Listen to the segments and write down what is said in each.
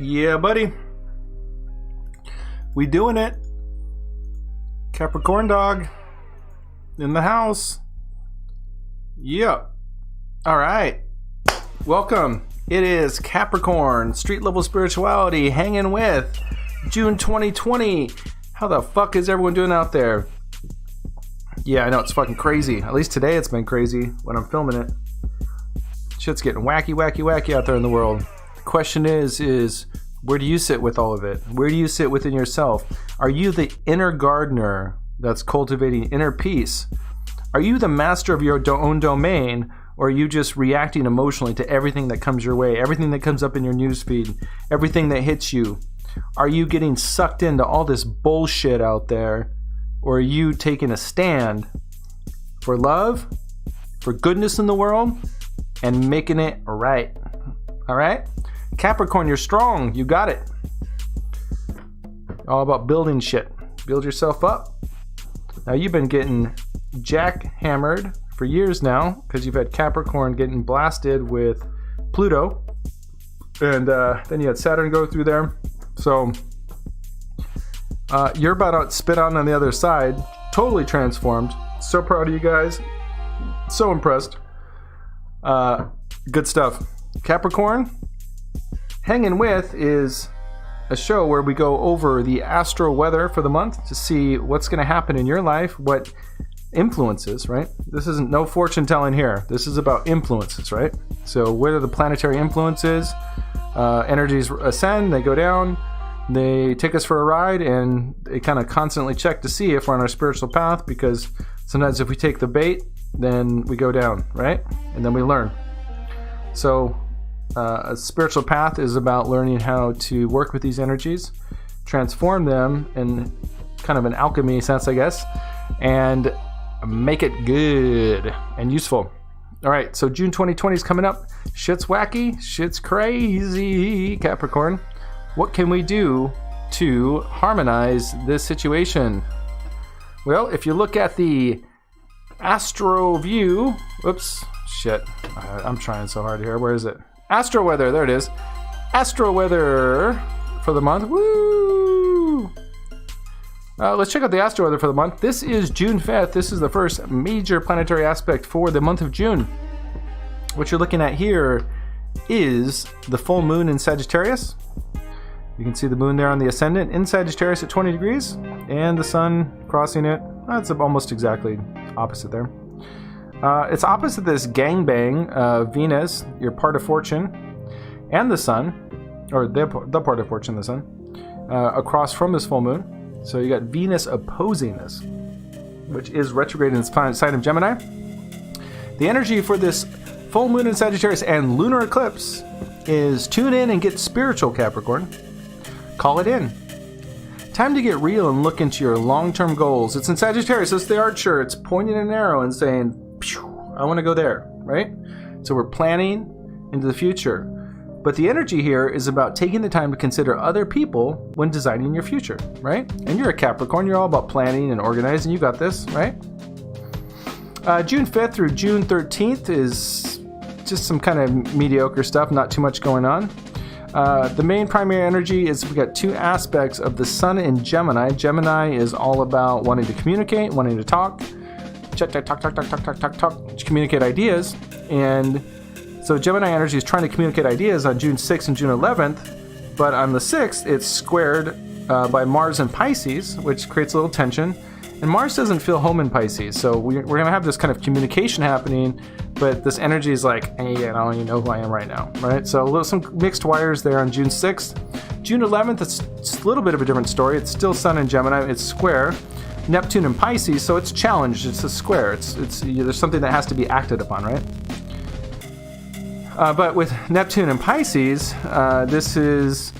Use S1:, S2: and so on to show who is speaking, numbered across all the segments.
S1: Yeah, buddy. We doing it. Capricorn dog in the house. Yep. All right. Welcome. It is Capricorn Street Level Spirituality hanging with June 2020. How the fuck is everyone doing out there? Yeah, I know it's fucking crazy. At least today it's been crazy when I'm filming it. Shit's getting wacky out there in the world. The question is where do you sit with all of it? Where do you sit within yourself? Are you the inner gardener that's cultivating inner peace? Are you the master of your own domain, or are you just reacting emotionally to everything that comes your way, everything that comes up in your newsfeed, everything that hits you? Are you getting sucked into all this bullshit out there, or are you taking a stand for love, for goodness in the world, and making it right? All right? Capricorn, you're strong. You got it. All about building shit. Build yourself up. Now, you've been getting jackhammered for years now because you've had Capricorn getting blasted with Pluto. And then you had Saturn go through there. So you're about to spit on the other side. Totally transformed. So proud of you guys. So impressed. Good stuff. Capricorn, Hangin With is a show where we go over the astro weather for the month to see what's going to happen in your life, what influences, right? This isn't no fortune telling here. This is about influences, right? So what are the planetary influences? Energies ascend, they go down, they take us for a ride, and they kind of constantly check to see if we're on our spiritual path, because sometimes if we take the bait, then we go down, right? And then we learn. So a spiritual path is about learning how to work with these energies, transform them in kind of an alchemy sense, I guess, and make it good and useful. All right, so June 2020 is coming up. Shit's wacky, shit's crazy, Capricorn. What can we do to harmonize this situation? Well, if you look at the Astro view, whoops, shit, I'm trying so hard here. Where is it? Astro weather, there it is. Astro weather for the month. Woo! Let's check out the astro weather for the month. This is June 5th. This is the first major planetary aspect for the month of June. What you're looking at here is the full moon in Sagittarius. You can see the moon there on the ascendant in Sagittarius at 20 degrees, and the sun crossing it. That's almost exactly opposite there. It's opposite this gangbang of Venus, your part of fortune, and the sun, or the part of fortune, the sun, across from this full moon. So you got Venus opposing this, which is retrograde in its sign of Gemini. The energy for this full moon in Sagittarius and lunar eclipse is tune in and get spiritual, Capricorn. Call it in. Time to get real and look into your long-term goals. It's in Sagittarius. It's the archer. It's pointing an arrow and saying, I want to go there, right? So we're planning into the future. But the energy here is about taking the time to consider other people when designing your future, right? And you're a Capricorn. You're all about planning and organizing. You got this, right? June 5th through June 13th is just some kind of mediocre stuff. Not too much going on. The main primary energy is we got two aspects of the sun in Gemini. Gemini is all about wanting to communicate, wanting to talk, talk, communicate ideas. And so Gemini energy is trying to communicate ideas on June 6th and June 11th, but on the 6th it's squared by Mars and Pisces, which creates a little tension. And Mars doesn't feel home in Pisces, so we're going to have this kind of communication happening, but this energy is like, hey, I don't even know who I am right now, right? So some mixed wires there on June 6th. June 11th, it's a little bit of a different story. It's still Sun in Gemini. It's square. Neptune in Pisces, so it's challenged. It's a square. It's there's something that has to be acted upon, right? But with Neptune and Pisces, this is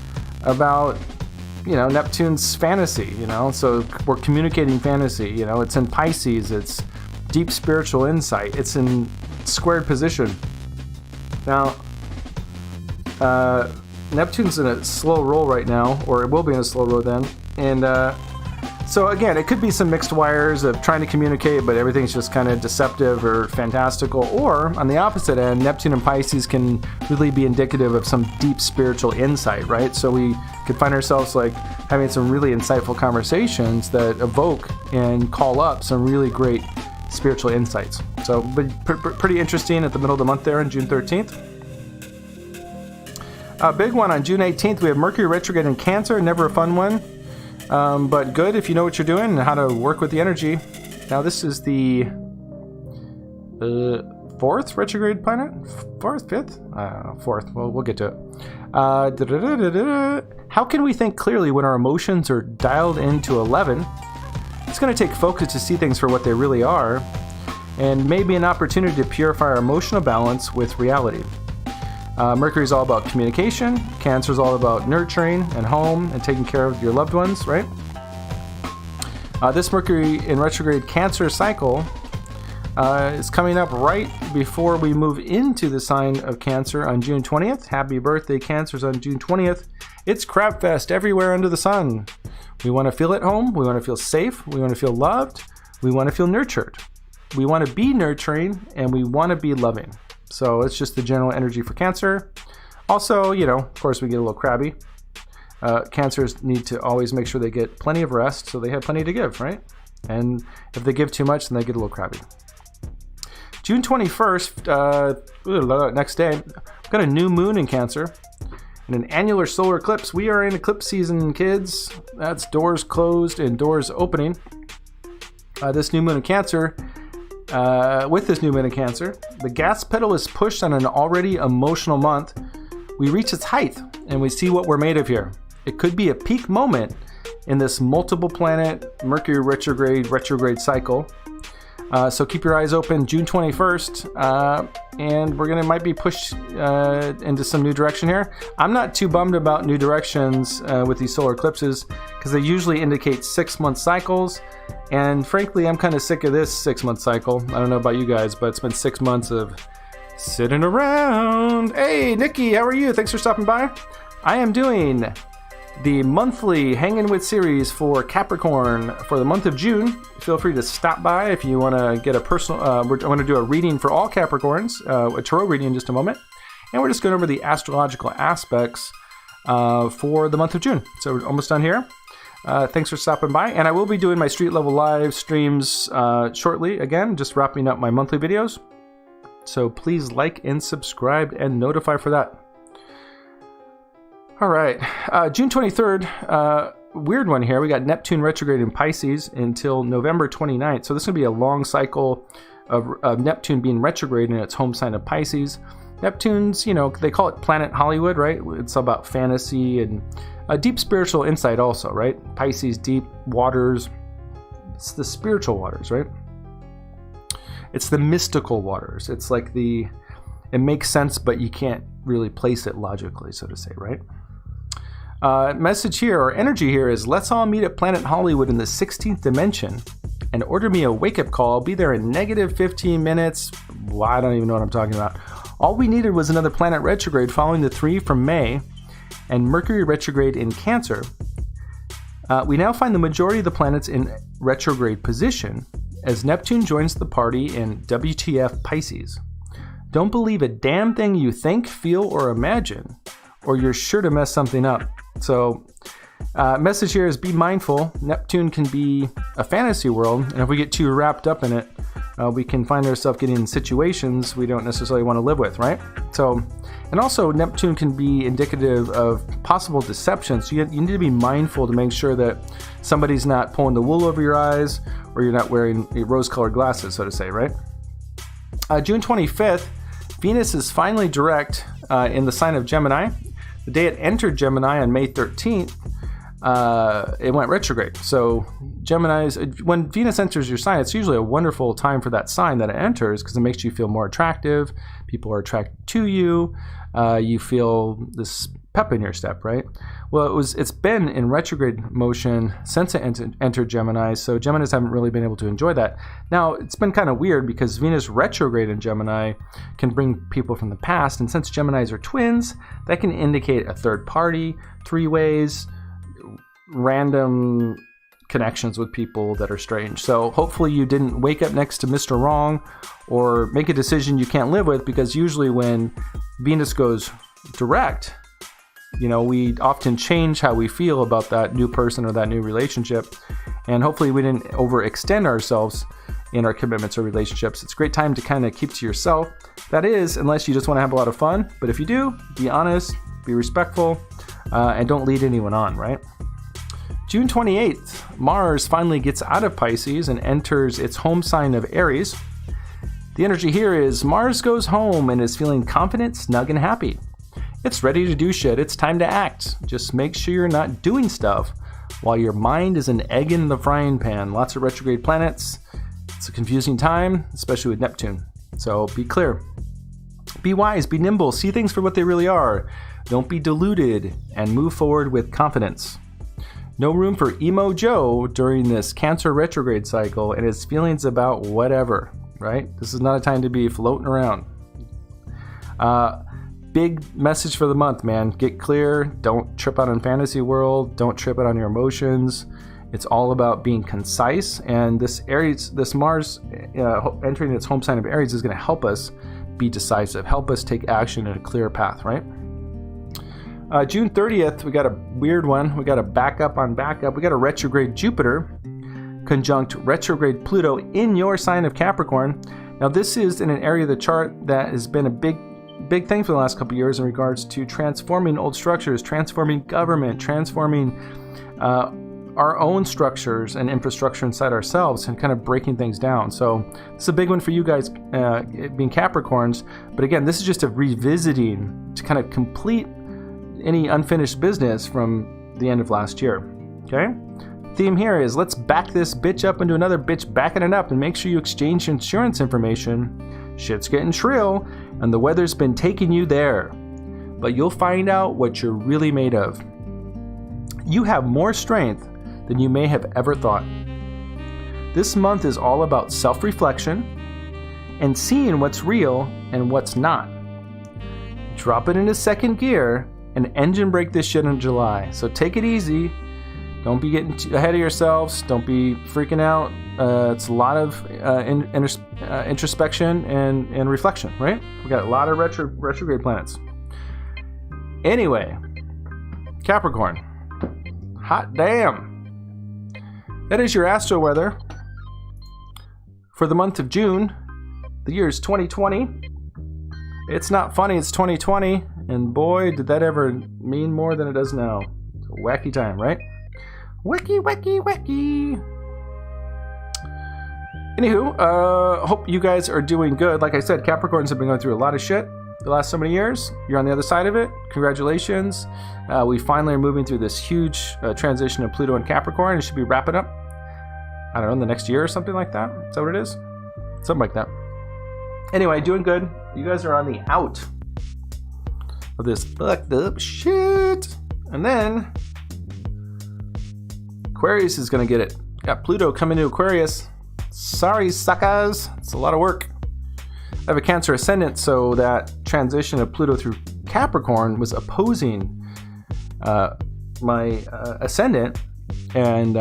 S1: about, Neptune's fantasy, so we're communicating fantasy, it's in Pisces, it's deep spiritual insight, it's in squared position. Now, Neptune's in a slow roll right now, or it will be in a slow roll then, and So again, it could be some mixed wires of trying to communicate, but everything's just kind of deceptive or fantastical. Or on the opposite end, Neptune and Pisces can really be indicative of some deep spiritual insight, right? So we could find ourselves like having some really insightful conversations that evoke and call up some really great spiritual insights. So pretty interesting at the middle of the month there on June 13th. A big one on June 18th, we have Mercury retrograde in Cancer. Never a fun one, but good if you know what you're doing and how to work with the energy. Now this is the fourth retrograde planet? Fourth? Fifth? I don't know. Fourth. Well, we'll get to it. How can we think clearly when our emotions are dialed into 11? It's going to take focus to see things for what they really are, and maybe an opportunity to purify our emotional balance with reality. Mercury is all about communication. Cancer is all about nurturing and home and taking care of your loved ones, right? This Mercury in retrograde Cancer cycle is coming up right before we move into the sign of Cancer on June 20th. Happy birthday, Cancers, on June 20th. It's Crab Fest everywhere under the sun. We want to feel at home. We want to feel safe. We want to feel loved. We want to feel nurtured. We want to be nurturing, and we want to be loving. So it's just the general energy for Cancer. Also, you know, of course, we get a little crabby. Cancers need to always make sure they get plenty of rest so they have plenty to give, right? And if they give too much, then they get a little crabby. June 21st, next day, we've got a new moon in Cancer and an annular solar eclipse. We are in eclipse season, kids. That's doors closed and doors opening. This new moon in Cancer, with this new moon in Cancer, the gas pedal is pushed on an already emotional month. We reach its height and we see what we're made of here. It could be a peak moment in this multiple planet Mercury retrograde cycle. So keep your eyes open June 21st, and we're might be pushed into some new direction here. I'm not too bummed about new directions with these solar eclipses because they usually indicate 6-month cycles. And frankly, I'm kind of sick of this 6-month cycle. I don't know about you guys, but it's been 6 months of sitting around. Hey, Nikki, how are you? Thanks for stopping by. I am doing the monthly Hangin With series for Capricorn for the month of June. Feel free to stop by if you want to get a personal... I'm going to do a reading for all Capricorns, a tarot reading in just a moment. And we're just going over the astrological aspects for the month of June. So we're almost done here. Thanks for stopping by. And I will be doing my street level live streams shortly. Again, just wrapping up my monthly videos. So please like and subscribe and notify for that. All right, June 23rd, weird one here. We got Neptune retrograde in Pisces until November 29th. So this is going to be a long cycle of Neptune being retrograde in its home sign of Pisces. Neptune's, you know, they call it Planet Hollywood, right? It's about fantasy and a deep spiritual insight also, right? Pisces, deep waters. It's the spiritual waters, right? It's the mystical waters. It's like it makes sense, but you can't really place it logically, so to say, right? Message here, or energy here, is let's all meet at Planet Hollywood in the 16th dimension and order me a wake-up call. I'll be there in negative 15 minutes. Well, I don't even know what I'm talking about. All we needed was another planet retrograde following the 3 from May and Mercury retrograde in Cancer. We now find the majority of the planets in retrograde position as Neptune joins the party in WTF Pisces. Don't believe a damn thing you think, feel, or imagine, or you're sure to mess something up. So, message here is be mindful. Neptune can be a fantasy world, and if we get too wrapped up in it, we can find ourselves getting in situations we don't necessarily want to live with, right? So, and also Neptune can be indicative of possible deception. So you need to be mindful to make sure that somebody's not pulling the wool over your eyes, or you're not wearing rose-colored glasses, so to say, right? June 25th, Venus is finally direct in the sign of Gemini. The day it entered Gemini on May 13th, it went retrograde. So Gemini's, when Venus enters your sign, it's usually a wonderful time for that sign that it enters because it makes you feel more attractive. People are attracted to you. You feel this pep in your step, right? Well, it's been in retrograde motion since it entered Gemini, so Geminis haven't really been able to enjoy that. Now, it's been kind of weird because Venus retrograde in Gemini can bring people from the past, and since Geminis are twins, that can indicate a third party, 3 ways, random connections with people that are strange. So hopefully you didn't wake up next to Mr. Wrong or make a decision you can't live with, because usually when Venus goes direct, you know, we often change how we feel about that new person or that new relationship. And hopefully we didn't overextend ourselves in our commitments or relationships. It's a great time to kind of keep to yourself. That is, unless you just want to have a lot of fun. But if you do, be honest, be respectful, and don't lead anyone on, right? June 28th, Mars finally gets out of Pisces and enters its home sign of Aries. The energy here is Mars goes home and is feeling confident, snug, and happy. It's ready to do shit. It's time to act. Just make sure you're not doing stuff while your mind is an egg in the frying pan. Lots of retrograde planets. It's a confusing time, especially with Neptune. So be clear. Be wise, be nimble, see things for what they really are. Don't be deluded, and move forward with confidence. No room for emo Joe during this Cancer retrograde cycle and his feelings about whatever, right? This is not a time to be floating around. Big message for the month, man. Get clear. Don't trip out on fantasy world. Don't trip out on your emotions. It's all about being concise. And this Aries, this Mars entering its home sign of Aries is going to help us be decisive, help us take action in a clear path, right? June 30th, we got a weird one. We got a backup on backup. We got a retrograde Jupiter conjunct retrograde Pluto in your sign of Capricorn. Now, this is in an area of the chart that has been a big thing for the last couple of years in regards to transforming old structures, transforming government, transforming our own structures and infrastructure inside ourselves, and kind of breaking things down. So it's a big one for you guys being Capricorns. But again, this is just a revisiting to kind of complete any unfinished business from the end of last year. Okay? Theme here is let's back this bitch up into another bitch backing it up, and make sure you exchange insurance information. Shit's getting shrill, and the weather's been taking you there. But you'll find out what you're really made of. You have more strength than you may have ever thought. This month is all about self-reflection and seeing what's real and what's not. Drop it into second gear and engine brake this shit in July. So take it easy. Don't be getting ahead of yourselves. Don't be freaking out. It's a lot of introspection and reflection, right? We got a lot of retrograde planets. Anyway, Capricorn. Hot damn. That is your astro weather for the month of June. The year is 2020. It's not funny, it's 2020. And boy, did that ever mean more than it does now. It's a wacky time, right? Wacky, wacky, wacky. Anywho, hope you guys are doing good. Like I said, Capricorns have been going through a lot of shit the last so many years. You're on the other side of it. Congratulations. We finally are moving through this huge transition of Pluto and Capricorn. It should be wrapping up, I don't know, in the next year or something like that. Is that what it is? Something like that. Anyway, doing good. You guys are on the out of this fucked up shit. And then Aquarius is going to get it. Got Pluto coming to Aquarius. Sorry, suckers. It's a lot of work. I have a Cancer ascendant, so that transition of Pluto through Capricorn was opposing my ascendant and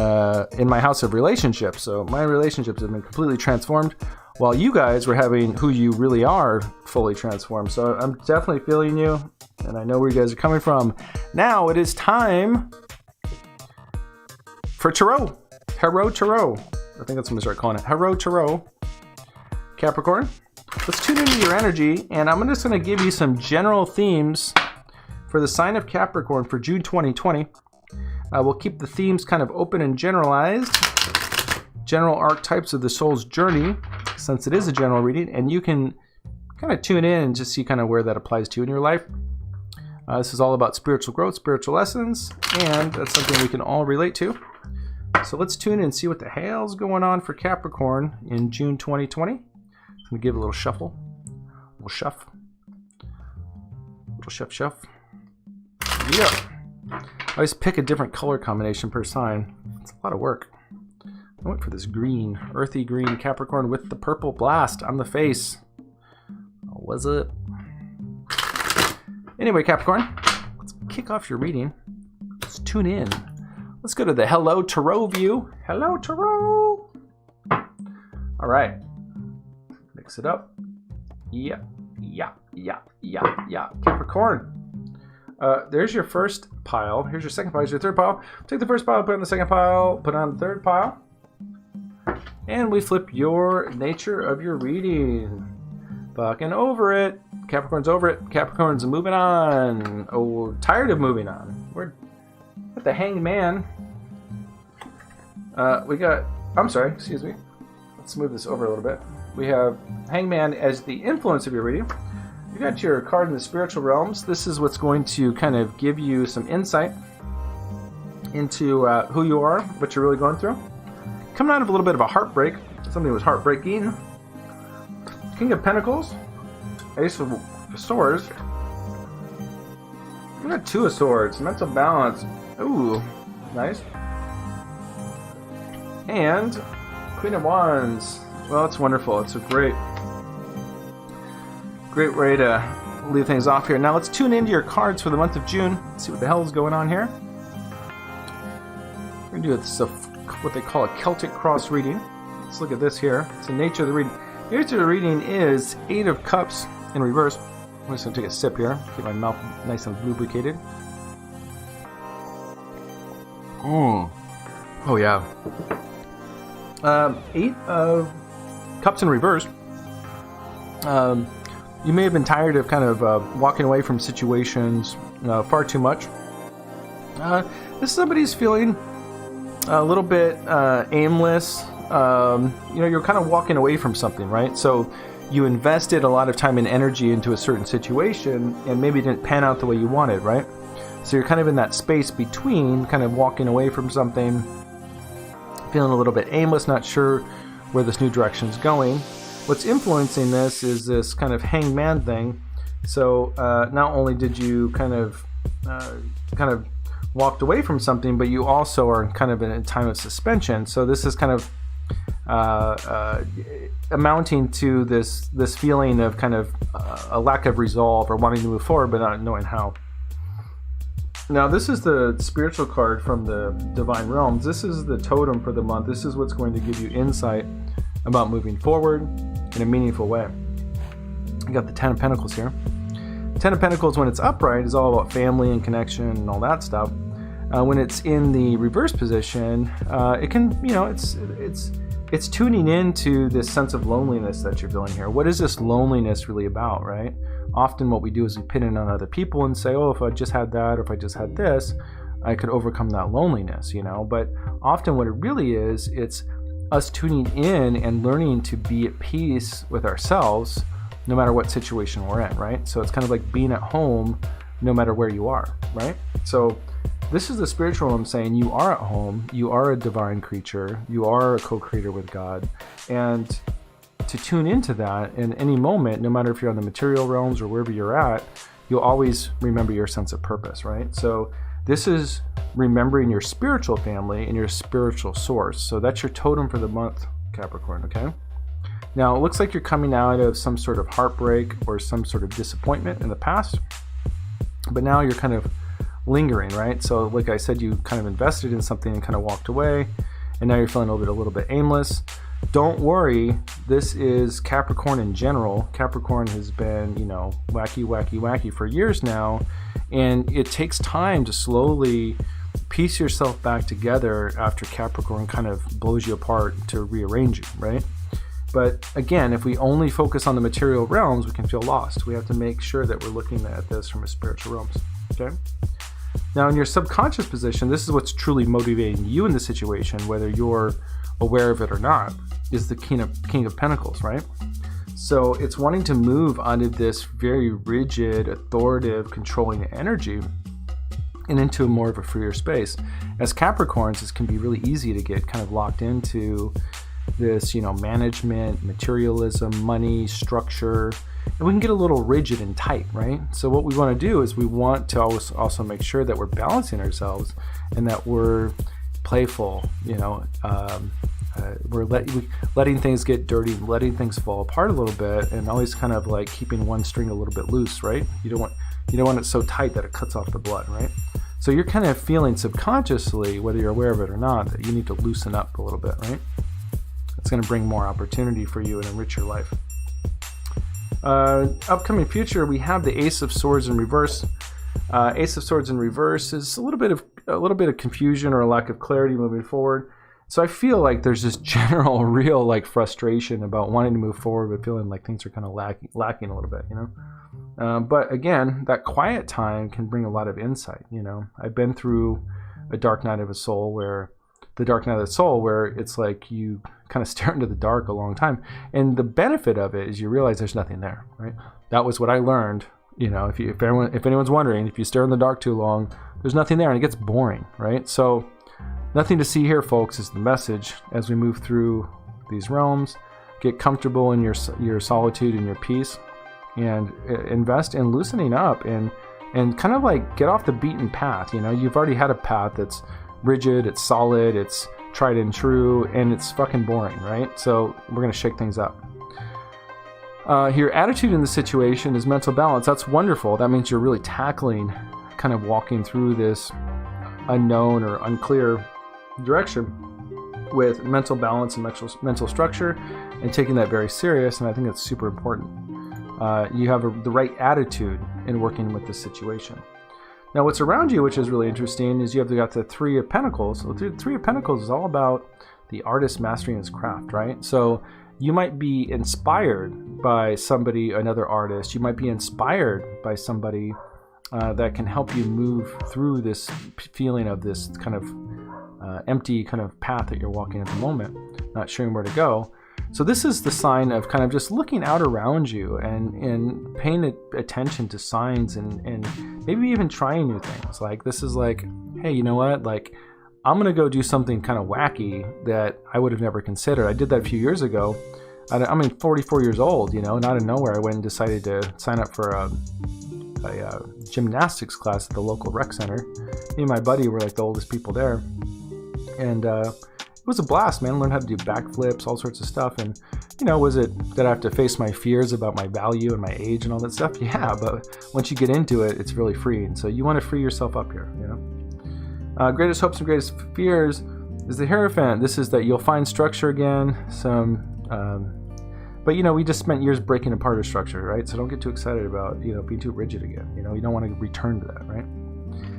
S1: in my house of relationships. So my relationships have been completely transformed, while you guys were having who you really are fully transformed. So I'm definitely feeling you, and I know where you guys are coming from. Now it is time for Tarot. Tarot. I think that's what I'm going to start calling it. Tarot. Capricorn. Let's tune into your energy, and I'm just going to give you some general themes for the sign of Capricorn for June 2020. We'll keep the themes kind of open and generalized. General archetypes of the soul's journey, since it is a general reading, and you can kind of tune in and just see kind of where that applies to in your life. This is all about spiritual growth, spiritual lessons, and that's something we can all relate to. So let's tune in and see what the hell's going on for Capricorn in June 2020. I'm going to give it a little shuffle. A little shuff. Yeah. I always pick a different color combination per sign. It's a lot of work. I went for this green, earthy green Capricorn with the purple blast on the face. Was it? Anyway, Capricorn, let's kick off your reading. Let's tune in. Let's go to the Hello Tarot view. Hello Tarot. All right. Mix it up. Yeah. Capricorn. There's your first pile. Here's your second pile. Here's your third pile. Take the first pile, put it on the second pile, put it on the third pile. And we flip your nature of your reading. Fucking over it. Capricorn's over it. Capricorn's moving on. Oh, tired of moving on. We're at the Hanged Man. Excuse me. Let's move this over a little bit. We have Hangman as the influence of your reading. You got your card in the spiritual realms. This is what's going to kind of give you some insight into who you are, what you're really going through. Coming out of a little bit of a heartbreak. Something was heartbreaking. King of Pentacles. Ace of Swords. We got Two of Swords. Mental balance. Ooh, nice. And Queen of Wands. Well, it's wonderful. It's a great way to leave things off here. Now let's tune into your cards for the month of June. See what the hell is going on here. We're going to do what they call a Celtic cross reading. Let's look at this here. It's the nature of the reading. The nature of the reading is Eight of Cups in reverse. I'm just going to take a sip here. Keep my mouth nice and lubricated. Oh, yeah. Eight of Cups in reverse. You may have been tired of kind of walking away from situations far too much. This is somebody who's feeling a little bit aimless. You're kind of walking away from something, right? So you invested a lot of time and energy into a certain situation and maybe it didn't pan out the way you wanted, right? So you're kind of in that space between kind of walking away from something, feeling a little bit aimless, not sure where this new direction is going. What's influencing this is this kind of hangman thing. So not only did you kind of walked away from something, but you also are kind of in a time of suspension. So this is kind of amounting to this feeling of kind of a lack of resolve or wanting to move forward but not knowing how. Now this is the spiritual card from the Divine Realms. This is the totem for the month. This is what's going to give you insight about moving forward in a meaningful way. You got the Ten of Pentacles here. Ten of Pentacles, when it's upright, is all about family and connection and all that stuff. When it's in the reverse position, it can, it's tuning into this sense of loneliness that you're feeling here. What is this loneliness really about, right? Often what we do is we pin it on other people and say, oh, if I just had that, or if I just had this, I could overcome that loneliness, But often what it really is, it's us tuning in and learning to be at peace with ourselves no matter what situation we're in, right? So it's kind of like being at home no matter where you are, right? So this is the spiritual realm saying you are at home, you are a divine creature, you are a co-creator with God, and to tune into that in any moment, no matter if you're on the material realms or wherever you're at, you'll always remember your sense of purpose, right? So this is remembering your spiritual family and your spiritual source. So that's your totem for the month, Capricorn, okay? Now, it looks like you're coming out of some sort of heartbreak or some sort of disappointment in the past, but now you're kind of lingering, right? So like I said, you kind of invested in something and kind of walked away, and now you're feeling a little bit aimless. Don't worry, this is Capricorn in general. Capricorn has been, wacky for years now, and it takes time to slowly piece yourself back together after Capricorn kind of blows you apart to rearrange you, right? But again, if we only focus on the material realms, we can feel lost. We have to make sure that we're looking at this from a spiritual realms, okay? Now, in your subconscious position, this is what's truly motivating you in the situation, whether you're aware of it or not, is the King of Pentacles, right? So it's wanting to move out of this very rigid, authoritative, controlling energy and into more of a freer space. As Capricorns, it can be really easy to get kind of locked into this, management, materialism, money, structure, and we can get a little rigid and tight, right? So what we want to do is we want to also make sure that we're balancing ourselves and that we're playful, we're letting things get dirty, letting things fall apart a little bit, and always kind of like keeping one string a little bit loose, right? You don't want it so tight that it cuts off the blood, right? So you're kind of feeling subconsciously, whether you're aware of it or not, that you need to loosen up a little bit, right? It's going to bring more opportunity for you and enrich your life. Upcoming future, we have the Ace of Swords in reverse. Ace of Swords in reverse is a little bit of confusion or a lack of clarity moving forward. So I feel like there's this general, real like frustration about wanting to move forward, but feeling like things are kind of lacking a little bit, you know. But again, that quiet time can bring a lot of insight. You know, I've been through a dark night of the soul where it's like you kind of stare into the dark a long time, and the benefit of it is you realize there's nothing there, right? That was what I learned. You know, if anyone's wondering, if you stare in the dark too long, there's nothing there, and it gets boring, right? So nothing to see here, folks, is the message as we move through these realms. Get comfortable in your solitude and your peace, and invest in loosening up and kind of like get off the beaten path. You know, you've already had a path that's rigid, it's solid, it's tried and true, and it's fucking boring, right? So we're gonna shake things up. Your attitude in the situation is mental balance. That's wonderful. That means you're really tackling, kind of walking through this unknown or unclear direction with mental balance and mental structure, and taking that very serious. And I think that's super important. You have the right attitude in working with this situation. Now, what's around you, which is really interesting, is you got the Three of Pentacles. So the Three of Pentacles is all about the artist mastering his craft, right? So you might be inspired by somebody, another artist. You might be inspired by somebody that can help you move through this feeling of this kind of empty kind of path that you're walking at the moment, not sure where to go. So this is the sign of kind of just looking out around you and paying attention to signs and maybe even trying new things. Like this is like, hey, you know what? Like I'm going to go do something kind of wacky that I would have never considered. I did that a few years ago. I'm 44 years old, you know, and out of nowhere I went and decided to sign up for a gymnastics class at the local rec center. Me and my buddy were like the oldest people there. And it was a blast, man. Learned how to do backflips, all sorts of stuff. And, you know, was it that I have to face my fears about my value and my age and all that stuff? Yeah, but once you get into it, it's really freeing. So you want to free yourself up here, you know. Greatest hopes and greatest fears is the Hierophant. This is that you'll find structure again. But, you know, we just spent years breaking apart our structure, right? So don't get too excited about, you know, being too rigid again. You know, you don't want to return to that, right?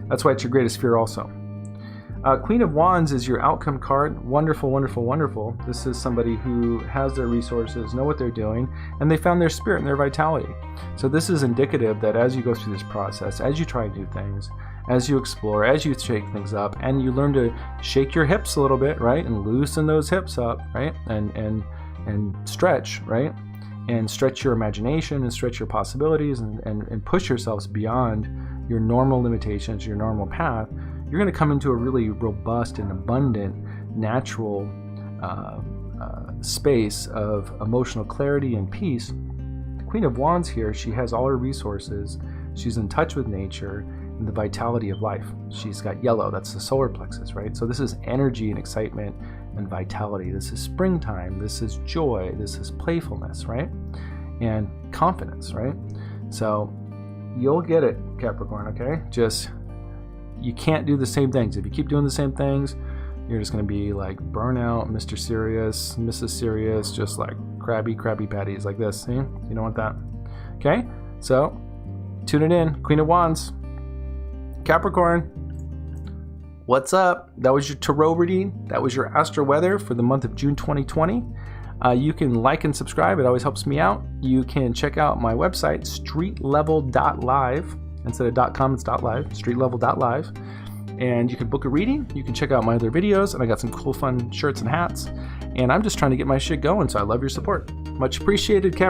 S1: That's why it's your greatest fear also. Queen of Wands is your outcome card. Wonderful, wonderful, wonderful. This is somebody who has their resources, know what they're doing, and they found their spirit and their vitality. So this is indicative that as you go through this process, as you try new things, as you explore, as you shake things up, and you learn to shake your hips a little bit, right? And loosen those hips up, right? And stretch, right? And stretch your imagination and stretch your possibilities and push yourselves beyond your normal limitations, your normal path. You're going to come into a really robust and abundant, natural space of emotional clarity and peace. The Queen of Wands here, she has all her resources. She's in touch with nature and the vitality of life. She's got yellow, that's the solar plexus, right? So this is energy and excitement and vitality. This is springtime. This is joy. This is playfulness, right? And confidence, right? So you'll get it, Capricorn, okay? Just, you can't do the same things. If you keep doing the same things, you're just going to be like burnout, Mr. Serious, Mrs. Serious, just like crabby patties like this. See? You don't want that. Okay? So, tune it in. Queen of Wands. Capricorn. What's up? That was your tarot reading. That was your astro weather for the month of June 2020. You can like and subscribe. It always helps me out. You can check out my website, streetlevel.live. Instead of .com, it's .live, streetlevel.live. And you can book a reading. You can check out my other videos. And I got some cool, fun shirts and hats. And I'm just trying to get my shit going. So I love your support. Much appreciated, Cap.